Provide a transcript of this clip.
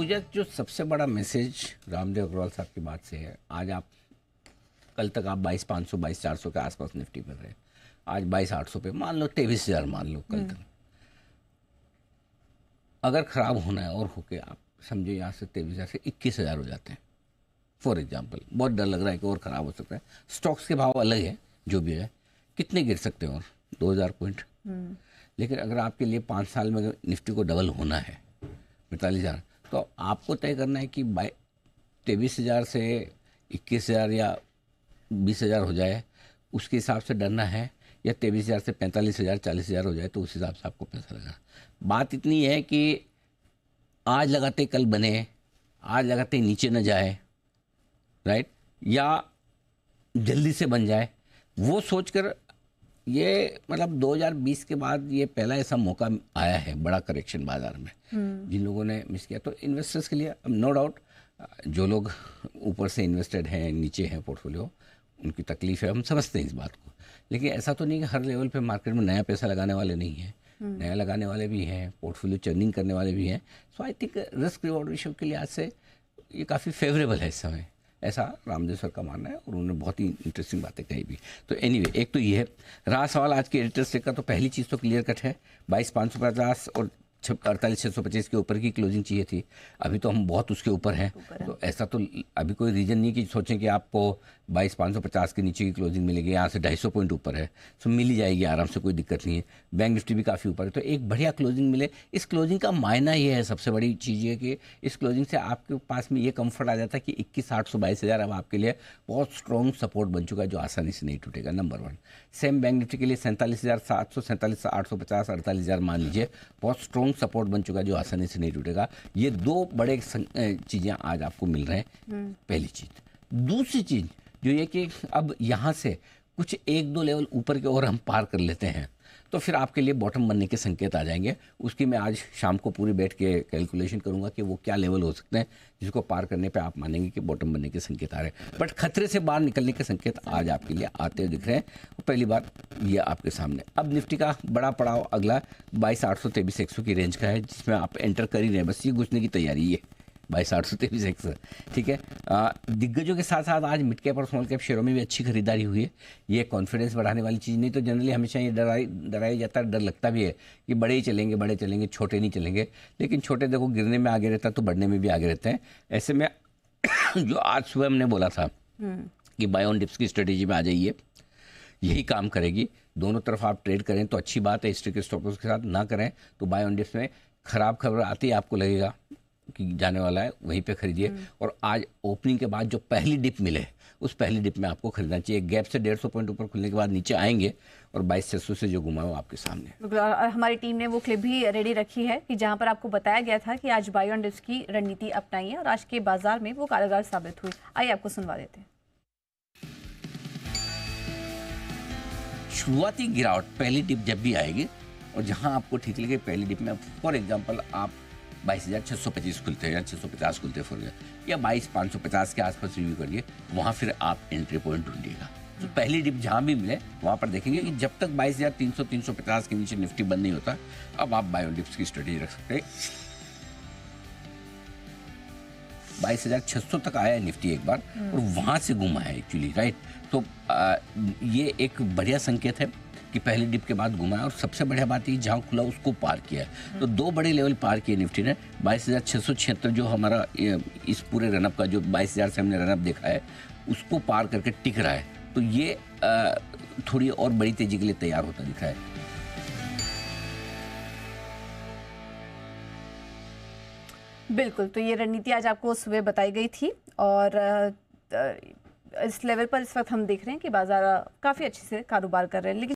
मुझे जो सबसे बड़ा मैसेज रामदेव अग्रवाल साहब की बात से है, आज आप कल तक आप 22,500 22,400 के आसपास निफ्टी पर रहे, आज 22,800 पे, मान लो 23,000 मान लो कल तक। अगर ख़राब होना है और होके आप समझो यहाँ से 23,000 से 21,000 हो जाते हैं फॉर एग्जांपल, बहुत डर लग रहा है कि और ख़राब हो सकता है। स्टॉक्स के भाव अलग है, जो भी है कितने गिर सकते हैं और 2,000 पॉइंट। लेकिन अगर आपके लिए 5 साल में निफ्टी को डबल होना है 45,000, तो आपको तय करना है कि 23,000 से 21,000 या 20,000 हो जाए, उसके हिसाब से डरना है, या 23,000 से 45,000 40,000 हो जाए तो उस हिसाब से आपको पैसा लगा। बात इतनी है कि आज लगाते कल बने, आज लगाते नीचे न जाए, राइट, या जल्दी से बन जाए, वो सोचकर ये मतलब 2020 के बाद ये पहला ऐसा मौका आया है बड़ा करेक्शन बाजार में जिन लोगों ने मिस किया। तो इन्वेस्टर्स के लिए नो डाउट, जो लोग ऊपर से इन्वेस्टेड हैं, नीचे हैं पोर्टफोलियो, उनकी तकलीफ है, हम समझते हैं इस बात को। लेकिन ऐसा तो नहीं कि हर लेवल पे मार्केट में नया पैसा लगाने वाले नहीं हैं, नया लगाने वाले भी हैं, पोर्टफोलियो चर्निंग करने वाले भी हैं। So I think risk reward ratio के लिहाज से ये काफ़ी फेवरेबल है इस समय, ऐसा रामदेव सर का मानना है, और उन्होंने बहुत ही इंटरेस्टिंग बातें कही भी। तो एनीवे, एक तो ये है। रहा सवाल आज के एडिटर्स का, तो पहली चीज़ तो क्लियर कट है, 22,550 और 48,625 के ऊपर की क्लोजिंग चाहिए थी। अभी तो हम बहुत उसके ऊपर हैं, तो ऐसा तो अभी कोई रीज़न नहीं कि सोचें कि आपको 22,550 के नीचे की क्लोजिंग मिलेगी। यहाँ से 250 पॉइंट ऊपर है, तो मिल ही जाएगी आराम से, कोई दिक्कत नहीं है। बैंक निफ्टी भी काफ़ी ऊपर है, तो एक बढ़िया क्लोजिंग मिले। इस क्लोजिंग का मायना ये है, सबसे बड़ी चीज़ ये कि इस क्लोजिंग से आपके पास में ये कंफर्ट आ जाता है कि 21,800 22,000 अब आपके लिए बहुत स्ट्रॉन्ग सपोर्ट बन चुका है, जो आसानी से नहीं टूटेगा, नंबर 1। सेम बैंक निफ्टी के लिए 47,700 47,850 48,000 मान लीजिए, बहुत स्ट्रॉन्ग सपोर्ट बन चुका है, जो आसानी से नहीं टूटेगा। ये दो बड़े चीज़ें आज आपको मिल रहे हैं, पहली चीज़। दूसरी चीज़ जो ये कि अब यहाँ से कुछ 1-2 लेवल ऊपर के और हम पार कर लेते हैं, तो फिर आपके लिए बॉटम बनने के संकेत आ जाएंगे। उसकी मैं आज शाम को पूरी बैठ के कैलकुलेशन करूंगा कि वो क्या लेवल हो सकते हैं जिसको पार करने पे आप मानेंगे कि बॉटम बनने के संकेत आ रहे हैं। बट खतरे से बाहर निकलने के संकेत आज आपके लिए आते हुए दिख रहे हैं। पहली बात ये आपके सामने। अब निफ्टी का बड़ा पड़ाव अगला 22,800 23,100 की रेंज का है, जिसमें आप एंटर कर ही रहे हैं, बस ये घुसने की तैयारी है 22,800 23,100, ठीक है। दिग्गजों के साथ साथ आज मिड कैप और स्मॉल कैप शेयरों में भी अच्छी खरीदारी हुई है। ये कॉन्फिडेंस बढ़ाने वाली चीज़ नहीं तो जनरली हमेशा ये डराया जाता है, डर लगता भी है कि बड़े ही चलेंगे, छोटे नहीं चलेंगे। लेकिन छोटे देखो गिरने में आगे रहता है तो बढ़ने में भी आगे रहते हैं। ऐसे में जो आज सुबह हमने बोला था कि बाय ऑन डिप्स की स्ट्रेटेजी में आ जाइए, यही काम करेगी। दोनों तरफ आप ट्रेड करें तो अच्छी बात है, हिस्ट्री के स्टॉक्स के साथ ना करें तो बाय ऑन डिप्स में खराब खबर आती है, आपको लगेगा कि जाने वाला है, वहीं पे खरीदिए। और आज ओपनिंग के बाद जो पहली डिप मिले, उस पहली डिप में आपको खरीदना चाहिए। गैप से 150 पॉइंट ऊपर खुलने के बाद नीचे आएंगे और 22,600 से जो घुमा वो आपके सामने। और हमारी टीम ने वो क्लिप भी रेडी रखी है कि जहां पर आपको बताया गया था कि आज बाय ऑन डिप्स की रणनीति अपनाइए, और आज के बाजार में वो कारगर साबित हुई। आइए आपको सुनवा देते हैं। शुरुआती गिरावट पहली डिप जब भी आएगी और जहां आपको ठीक लगे, पहली डिप में फॉर एग्जांपल आप 22,625 खुलते हैं या 650 खुलते हैं फॉर, या 22,550 के आसपास रिव्यू करिए, वहाँ फिर आप एंट्री पॉइंट ढूंढिएगा। तो पहली डिप जहाँ भी मिले वहाँ पर देखेंगे कि जब तक 22,300 350 के नीचे निफ्टी बंद नहीं होता, अब आप बाय ऑन डिप्स की स्ट्रेटेजी रख सकते हैं। 22,600 तक आया है निफ्टी एक बार और वहाँ से घूमा है एक्चुअली, राइट। तो ये एक बढ़िया संकेत है कि पहली डिप के बाद घुमा है, और सबसे बढ़िया बात ये जहाँ खुला उसको पार किया है। तो दो बड़े लेवल पार किए निफ्टी ने। 22,676 जो हमारा इस पूरे रनअप का जो 22,000 से हमने रनअप देखा है, उसको पार करके टिक रहा है। तो ये थोड़ी और बड़ी तेजी के लिए तैयार होता दिख रहा है। बिल्कुल, तो ये रणनीति आज आपको सुबह बताई गई थी, और इस लेवल पर इस वक्त हम देख रहे हैं कि बाजार काफ़ी अच्छे से कारोबार कर रहे हैं। लेकिन